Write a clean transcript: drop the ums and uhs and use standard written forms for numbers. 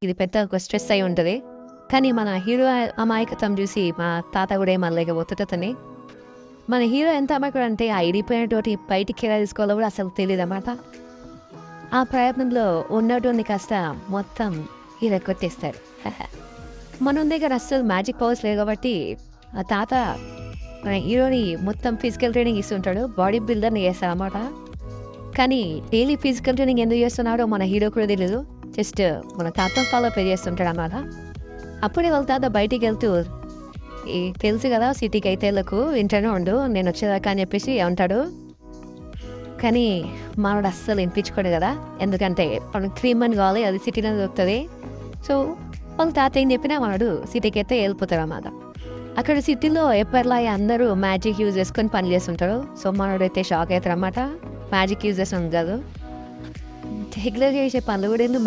ఇది పెద్ద ఒక స్ట్రెస్ అయి ఉంటుంది. కానీ మన హీరో అమాయకత్వం చూసి మా తాత కూడా ఏమనలేకపోతుందని. మన హీరో ఎంత అమాయకుడు అంటే ఆ ఇడిపోయినటువంటి బయటికి ఎలా తీసుకోవాలో కూడా అసలు తెలియదు అన్నమాట. ఆ ప్రయత్నంలో ఉన్నటువంటి కాస్త మొత్తం హీరో కొట్టేస్తాడు. మన దగ్గర అస్సలు మ్యాజిక్ పవర్స్ లేదు కాబట్టి ఆ తాత మన హీరోని మొత్తం ఫిజికల్ ట్రైనింగ్ ఇస్తుంటాడు, బాడీ బిల్డర్ని చేస్తాడు అన్నమాట. కానీ డైలీ ఫిజికల్ ట్రైనింగ్ ఎందుకు చేస్తున్నాడో మన హీరో కూడా తెలియదు. జస్ట్ మన తాత ఫాలో పే చేస్తుంటాడు అన్నమాట. అప్పుడే వాళ్ళ తాత బయటికి వెళ్తూ తెలుసు కదా సిటీకి అయితే వెళ్ళకు, ఇంట్లోనే ఉండు నేను వచ్చేదాకా అని చెప్పేసి ఉంటాడు. కానీ మనోడు అస్సలు వినిపించుకోడు కదా, ఎందుకంటే మనకు క్రీమ్ అని కావాలి, అది సిటీలో దొరుకుతుంది. సో వాళ్ళ తాత ఏం చెప్పినా మనడు సిటీకి అయితే వెళ్ళిపోతాడు అన్నమాట. అక్కడ సిటీలో ఎప్పటిలా అందరూ మ్యాజిక్ యూజ్ చేసుకొని పని చేస్తుంటారు. సో మనోడు అయితే షాక్ అవుతారు అన్నమాట. మ్యాజిక్ యూజ్ చేస్తాం కాదు, రెగ్యులర్గా చేసే పనులు కూడా